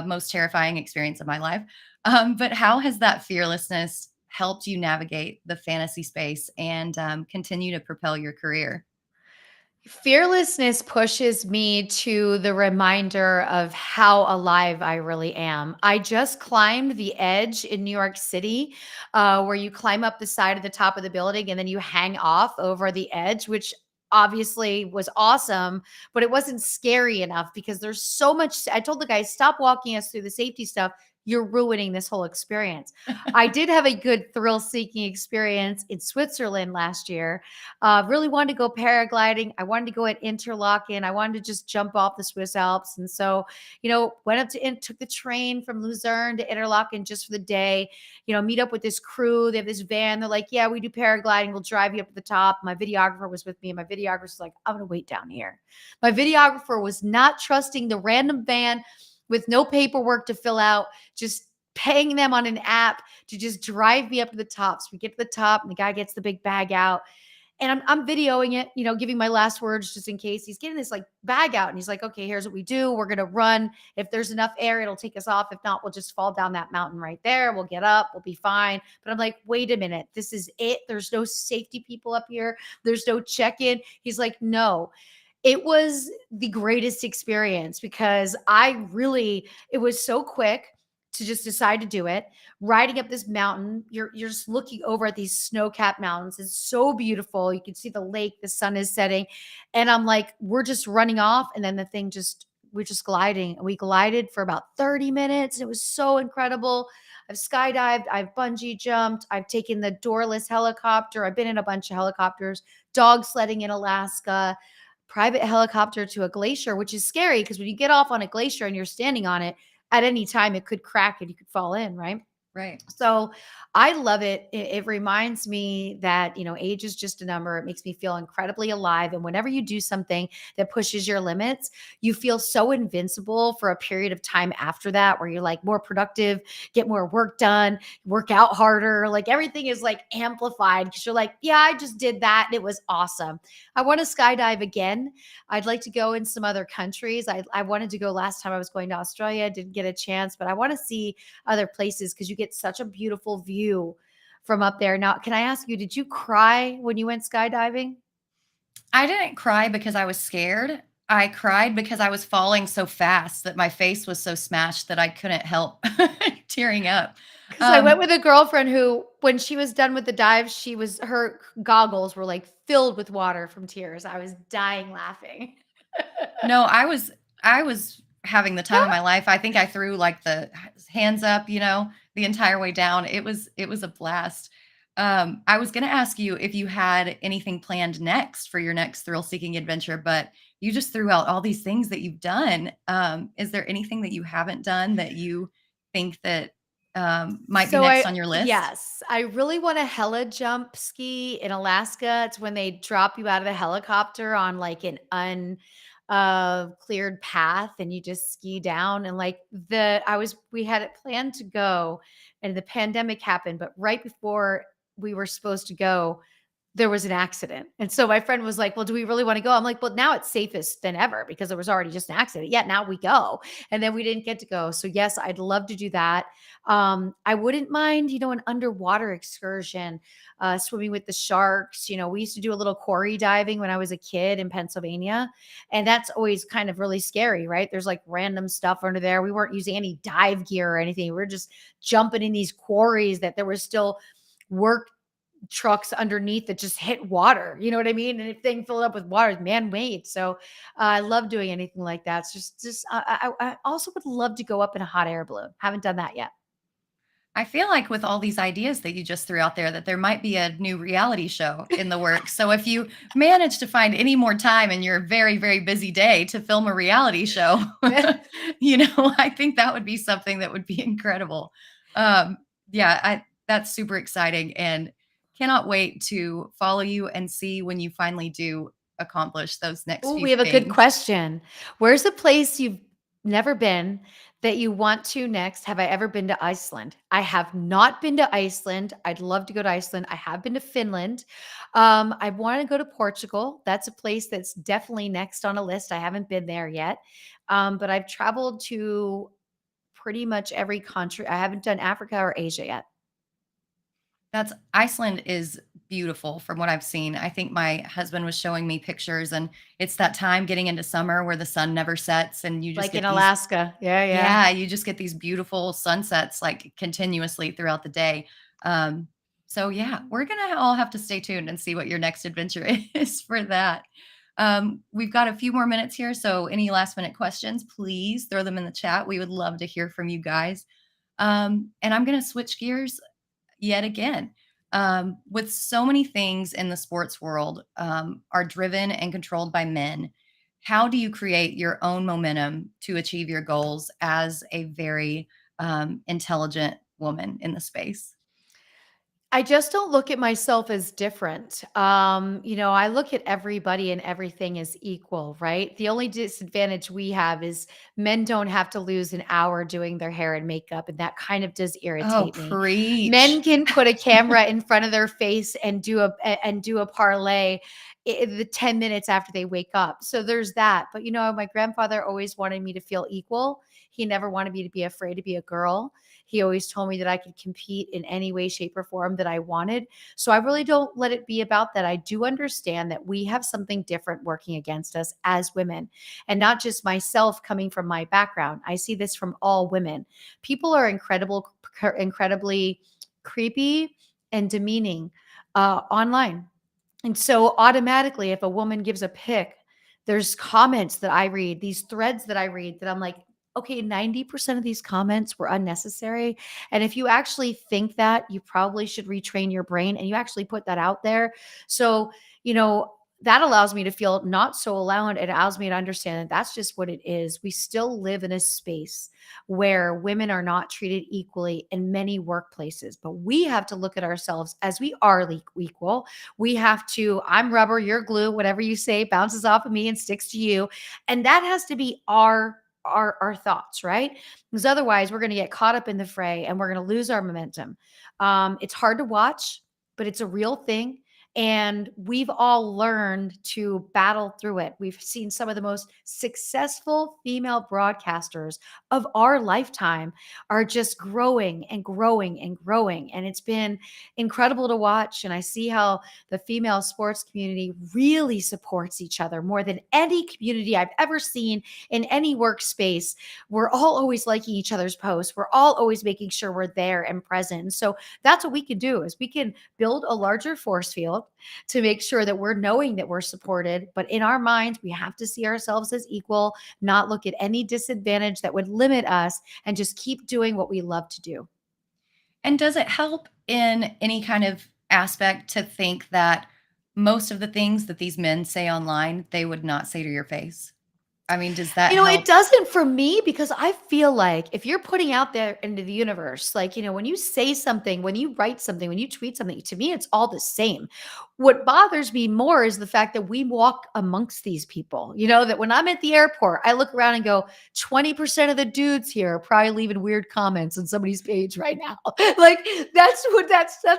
most terrifying experience of my life. But how has that fearlessness helped you navigate the fantasy space and continue to propel your career? Fearlessness pushes me to the reminder of how alive I really am. I just climbed the edge in New York City, where you climb up the side of the top of the building and then you hang off over the edge, which obviously was awesome, but it wasn't scary enough because there's so much. I told the guy, stop walking us through the safety stuff. You're ruining this whole experience. I did have a good thrill seeking experience in Switzerland last year. Really wanted to go paragliding. I wanted to go at Interlaken. I wanted to just jump off the Swiss Alps. And so, went up to took the train from Luzerne to Interlaken just for the day, meet up with this crew. They have this van. They're like, yeah, we do paragliding. We'll drive you up to the top. My videographer was with me. And my videographer was like, I'm going to wait down here. My videographer was not trusting the random van with no paperwork to fill out, just paying them on an app to just drive me up to the top. So we get to the top and the guy gets the big bag out and I'm videoing it, giving my last words just in case. He's getting this like bag out and he's like, okay, here's what we do. We're going to run. If there's enough air, it'll take us off. If not, we'll just fall down that mountain right there. We'll get up. We'll be fine. But I'm like, wait a minute. This is it. There's no safety people up here. There's no check-in. He's like, no. It was the greatest experience because it was so quick to just decide to do it. Riding up this mountain, you're just looking over at these snow-capped mountains. It's so beautiful. You can see the lake, the sun is setting. And I'm like, we're just running off. And then we're just gliding. And we glided for about 30 minutes. It was so incredible. I've skydived, I've bungee jumped, I've taken the doorless helicopter. I've been in a bunch of helicopters, dog sledding in Alaska, private helicopter to a glacier, which is scary because when you get off on a glacier and you're standing on it, at any time it could crack and you could fall in, right? Right. So I love it. It reminds me that, age is just a number. It makes me feel incredibly alive. And whenever you do something that pushes your limits, you feel so invincible for a period of time after that, where you're like more productive, get more work done, work out harder. Like everything is like amplified because you're like, yeah, I just did that. And it was awesome. I want to skydive again. I'd like to go in some other countries. I wanted to go last time I was going to Australia. Didn't get a chance, but I want to see other places because you get such a beautiful view from up there. Now, can I ask you, did you cry when you went skydiving? I didn't cry because I was scared. I cried because I was falling so fast that my face was so smashed that I couldn't help tearing up. Because I went Um, with a girlfriend who, when she was done with the dive, her goggles were like filled with water from tears. I was dying laughing. no, I was having the time of my life. I think I threw like the hands up, the entire way down. It was a blast. I was going to ask you if you had anything planned next for your next thrill-seeking adventure, but you just threw out all these things that you've done. Is there anything that you haven't done that you think that might be So next on your list? yes, I really want a hella jump ski in Alaska. It's when they drop you out of the helicopter on like an cleared path and you just ski down. And like we had it planned to go and the pandemic happened, but right before we were supposed to go, there was an accident. And so my friend was like, "Well, do we really want to go?" I'm like, "Well, now it's safest than ever because there was already just an accident. Yeah, now we go." And then we didn't get to go. So yes, I'd love to do that. I wouldn't mind, an underwater excursion, swimming with the sharks. We used to do a little quarry diving when I was a kid in Pennsylvania. And that's always kind of really scary, right? There's like random stuff under there. We weren't using any dive gear or anything. We were just jumping in these quarries that there was still work trucks underneath that just hit water. You know what I mean? And if thing filled up with water is man-made. So I love doing anything like that. It's just I also would love to go up in a hot air balloon. Haven't done that yet. I feel like with all these ideas that you just threw out there, that there might be a new reality show in the works. So if you manage to find any more time in your very, very busy day to film a reality show, I think that would be something that would be incredible. Um, yeah, that's super exciting and cannot wait to follow you and see when you finally do accomplish those next Oh, few we have a good things. question. Where's a place you've never been that you want to next? Have I ever been to Iceland? I have not been to Iceland. I'd love to go to Iceland. I have been to Finland. I want to go to Portugal. That's a place that's definitely next on a list. I haven't been there yet. But I've traveled to pretty much every country. I haven't done Africa or Asia yet. That's Iceland is beautiful from what I've seen. I think my husband was showing me pictures and it's that time getting into summer where the sun never sets and you just Like in get these Alaska. Yeah, yeah. yeah, you just get these beautiful sunsets like continuously throughout the day. Um, so yeah, we're gonna all have to stay tuned and see what your next adventure is for that. We've got a few more minutes here, so any last minute questions, please throw them in the chat. We would love to hear from you guys. And I'm gonna switch gears yet again. With so many things in the sports world are driven and controlled by men, how do you create your own momentum to achieve your goals as a very intelligent woman in the space? I just don't look at myself as different. I look at everybody and everything as equal, right? The only disadvantage we have is men don't have to lose an hour doing their hair and makeup, and that kind of does Oh, irritate me. Men preach. can put a camera in front of their face and do a parlay the 10 minutes after they wake up. So there's that. But my grandfather always wanted me to feel equal. He never wanted me to be afraid to be a girl. He always told me that I could compete in any way, shape, or form that I wanted. So I really don't let it be about that. I do understand that we have something different working against us as women, and not just myself coming from my background. I see this from all women. People are incredibly creepy and demeaning online. And so automatically, if a woman gives a pic, there's comments that I read, these threads that I read that I'm like, okay, 90% of these comments were unnecessary. And if you actually think that, you probably should retrain your brain and you actually put that out there. So, that allows me to feel not so alone. It allows me to understand that that's just what it is. We still live in a space where women are not treated equally in many workplaces, but we have to look at ourselves as we are equal. We have to, I'm rubber, you're glue, whatever you say bounces off of me and sticks to you. And that has to be our thoughts, right? Because otherwise we're going to get caught up in the fray and we're going to lose our momentum. It's hard to watch, but it's a real thing. And we've all learned to battle through it. We've seen some of the most successful female broadcasters of our lifetime are just growing and growing and growing. And it's been incredible to watch. And I see how the female sports community really supports each other more than any community I've ever seen in any workspace. We're all always liking each other's posts. We're all always making sure we're there and present. And so that's what we can do is we can build a larger force field to make sure that we're knowing that we're supported. But in our minds, we have to see ourselves as equal, not look at any disadvantage that would limit us, and just keep doing what we love to do. And does it help in any kind of aspect to think that most of the things that these men say online, they would not say to your face? I mean, does that It help? doesn't for me because I feel like if you're putting out there into the universe, like, when you say something, when you write something, when you tweet something, to me, it's all the same. What bothers me more is the fact that we walk amongst these people, that when I'm at the airport, I look around and go, 20% of the dudes here are probably leaving weird comments on somebody's page right now. Like that's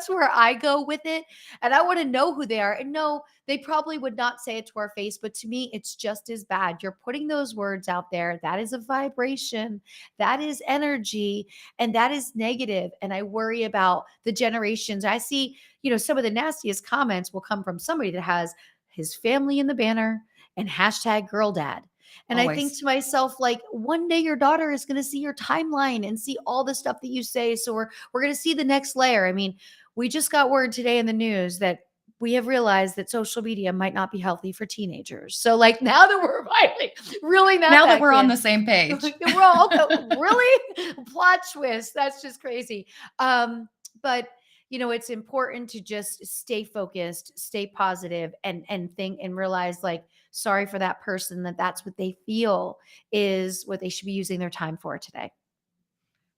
where I go with it. And I want to know who they are. And no, they probably would not say it to our face, but to me, it's just as bad. You're putting those words out there. That is a vibration, that is energy, and that is negative. And I worry about the generations. I see, some of the nastiest comments will come from somebody that has his family in the banner and hashtag girl dad. And I think Always. to myself, like, one day your daughter is going to see your timeline and see all the stuff that you say. So we're going to see the next layer. I mean, we just got word today in the news that we have realized that social media might not be healthy for teenagers. So, like, now that we're finally reeling that Now that back we're on in, the same page. we're all really plot twist. That's just crazy. But it's important to just stay focused, stay positive, and think and realize, like, sorry for that person, that's what they feel is what they should be using their time for today.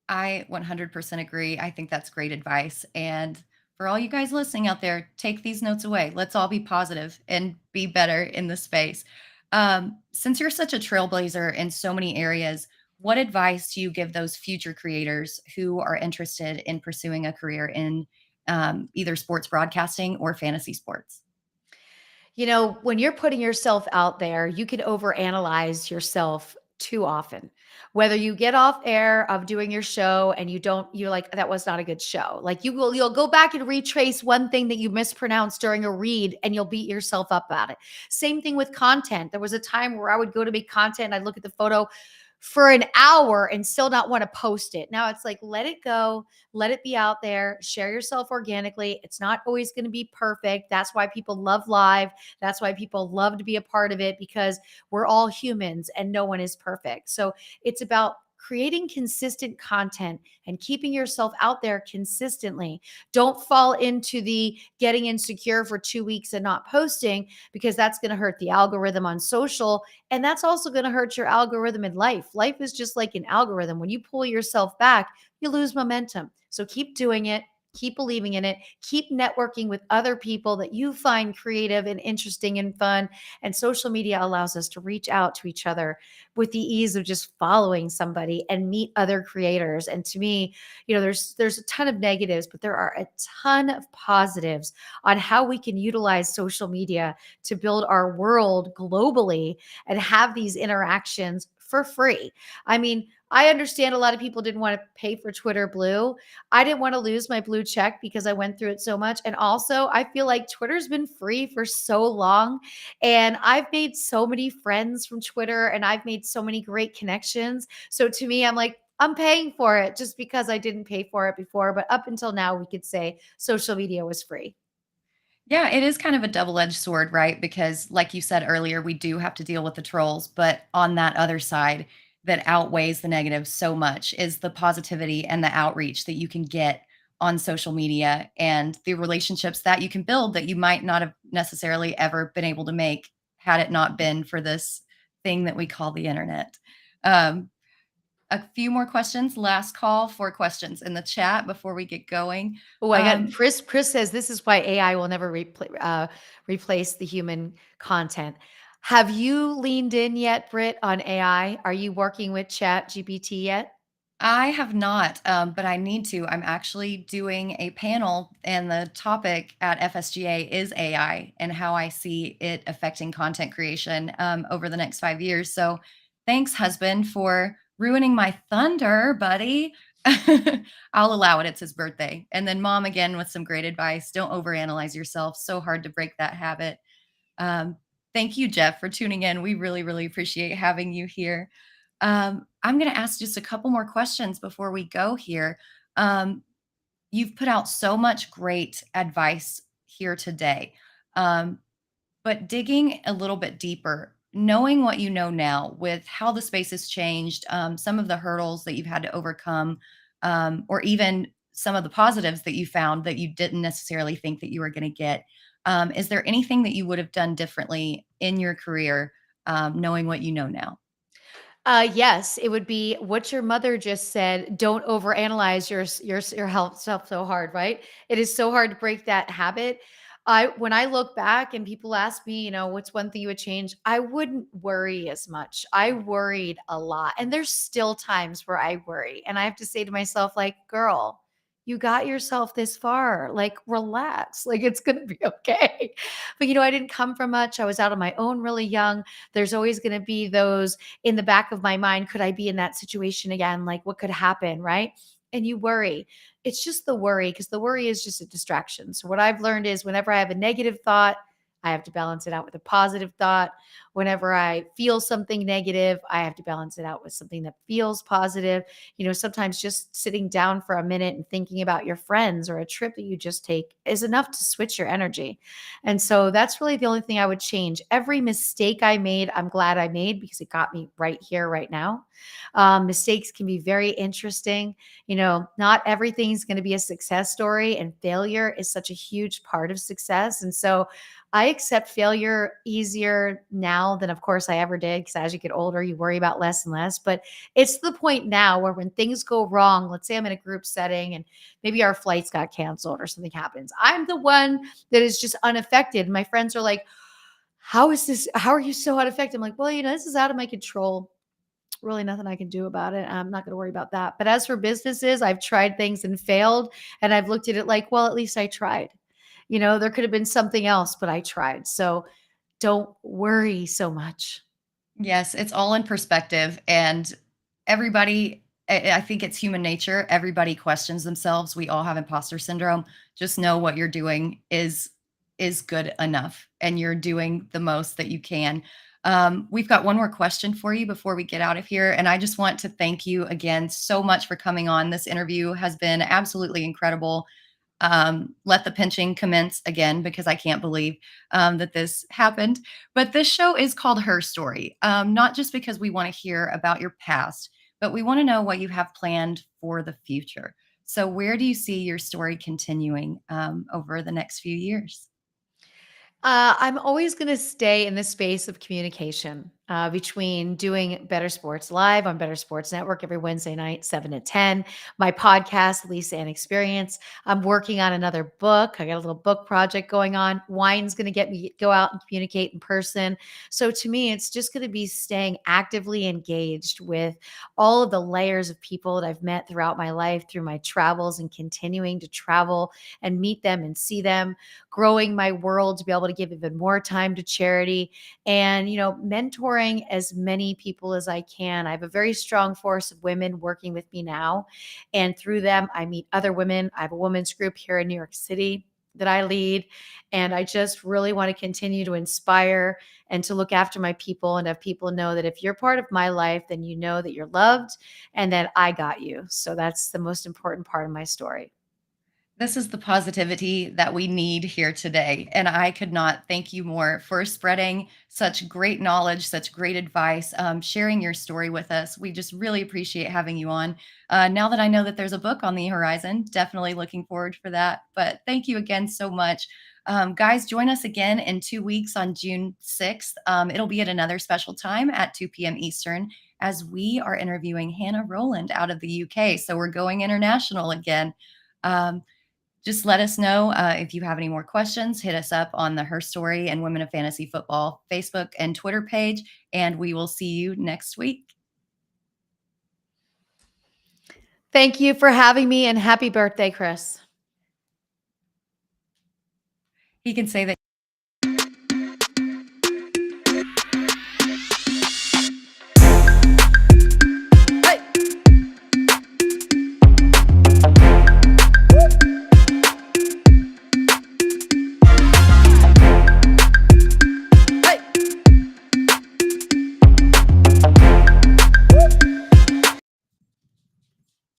I 100% agree. I think that's great advice. And for all you guys listening out there, take these notes away. Let's all be positive and be better in the space. Since you're such a trailblazer in so many areas, what advice do you give those future creators who are interested in pursuing a career in either sports broadcasting or fantasy sports? When you're putting yourself out there, you can overanalyze yourself too often. Whether you get off air of doing your show and you're like, that was not a good show. Like, you'll go back and retrace one thing that you mispronounced during a read and you'll beat yourself up about it. Same thing with content. There was a time where I would go to make content and I'd look at the photo for an hour and still not want to post it. Now it's like, let it go, let it be out there, share yourself organically. It's not always going to be perfect. That's why people love live. That's why people love to be a part of it, because we're all humans and no one is perfect. So it's about creating consistent content and keeping yourself out there consistently. Don't fall into the getting insecure for 2 weeks and not posting, because that's going to hurt the algorithm on social. And that's also going to hurt your algorithm in life. Life is just like an algorithm. When you pull yourself back, you lose momentum. So keep doing it. Keep believing in it. Keep networking with other people that you find creative and interesting and fun. And social media allows us to reach out to each other with the ease of just following somebody and meet other creators. And to me, there's a ton of negatives, but there are a ton of positives on how we can utilize social media to build our world globally and have these interactions for free. I mean, I understand a lot of people didn't want to pay for Twitter Blue. I didn't want to lose my blue check because I went through it so much. And also, I feel like Twitter's been free for so long. And I've made so many friends from Twitter and I've made so many great connections. So to me, I'm like, I'm paying for it just because I didn't pay for it before. But up until now, we could say social media was free. Yeah, it is kind of a double-edged sword, right? Because like you said earlier, we do have to deal with the trolls, but on that other side that outweighs the negative so much is the positivity and the outreach that you can get on social media and the relationships that you can build that you might not have necessarily ever been able to make had it not been for this thing that we call the internet. Um, a few more questions. Last call for questions in the chat before we get going. Oh, I got Chris. Chris says this is why AI will never replace the human content. Have you leaned in yet, Britt, on AI? Are you working with Chat GPT yet? I have not, but I need to. I'm actually doing a panel, and the topic at FSGA is AI and how I see it affecting content creation over the next 5 years. So, thanks, husband, for ruining my thunder, buddy. I'll allow it. It's his birthday. And then, mom, again, with some great advice. Don't overanalyze yourself. So hard to break that habit. Um, Thank you, Jeff, for tuning in. We really, really appreciate having you here. I'm going to ask just a couple more questions before we go here. Um, you've put out so much great advice here today. Um, but digging a little bit deeper, knowing what you know now with how the space has changed, some of the hurdles that you've had to overcome, or even some of the positives that you found that you didn't necessarily think that you were going to get. Is there anything that you would have done differently in your career, knowing what you know now? Yes, it would be what your mother just said. Don't overanalyze your health self so hard, right? It is so hard to break that habit. When I look back and people ask me, what's one thing you would change? I wouldn't worry as much. I worried a lot, and there's still times where I worry, and I have to say to myself, like, girl, you got yourself this far. Like, relax. Like, it's gonna be okay. But I didn't come from much. I was out on my own really young. There's always gonna be those in the back of my mind, could I be in that situation again? Like, what could happen? Right. And you worry. It's just the worry, because the worry is just a distraction. So, what I've learned is whenever I have a negative thought, I have to balance it out with a positive thought. Whenever I feel something negative, I have to balance it out with something that feels positive. Sometimes just sitting down for a minute and thinking about your friends or a trip that you just take is enough to switch your energy. And so that's really the only thing I would change. Every mistake I made, I'm glad I made, because it got me right here, right now. Mistakes can be very interesting. Not everything's going to be a success story, and failure is such a huge part of success. And so I accept failure easier now than, of course, I ever did, because as you get older, you worry about less and less. But it's the point now where when things go wrong, let's say I'm in a group setting and maybe our flights got canceled or something happens, I'm the one that is just unaffected. My friends are like, how is this? How are you so unaffected? I'm like, well, this is out of my control. Really nothing I can do about it. I'm not going to worry about that. But as for businesses, I've tried things and failed. And I've looked at it like, well, at least I tried. There could have been something else, but I tried. So don't worry so much. Yes, it's all in perspective, and everybody, I think it's human nature. Everybody questions themselves. We all have imposter syndrome. Just know what you're doing is good enough, and you're doing the most that you can. We've got one more question for you before we get out of here, and I just want to thank you again so much for coming on. This interview has been absolutely incredible. Let the pinching commence again, because I can't believe that this happened. But this show is called Her Story, not just because we want to hear about your past, but we want to know what you have planned for the future. So, where do you see your story continuing over the next few years? I'm always going to stay in the space of communication between doing Better Sports Live on Better Sports Network every Wednesday night, 7 to 10. My podcast, Lisa and Experience. I'm working on another book. I got a little book project going on. Wine's going to get me go out and communicate in person. So to me, it's just going to be staying actively engaged with all of the layers of people that I've met throughout my life, through my travels, and continuing to travel and meet them and see them, growing my world to be able to give even more time to charity, and mentoring as many people as I can. I have a very strong force of women working with me now, and through them I meet other women. I have a women's group here in New York City that I lead, and I just really want to continue to inspire and to look after my people, and have people know that if you're part of my life, then you know that you're loved and that I got you. So that's the most important part of my story. This is the positivity that we need here today. And I could not thank you more for spreading such great knowledge, such great advice, sharing your story with us. We just really appreciate having you on. Now that I know that there's a book on the horizon, definitely looking forward for that. But thank you again so much. Guys, join us again in 2 weeks on June 6th. It'll be at another special time at 2 p.m. Eastern, as we are interviewing Hannah Rowland out of the UK. So we're going international again. Um, just let us know if you have any more questions. Hit us up on the Her Story and Women of Fantasy Football Facebook and Twitter page, and we will see you next week. Thank you for having me, and happy birthday, Chris. He can say that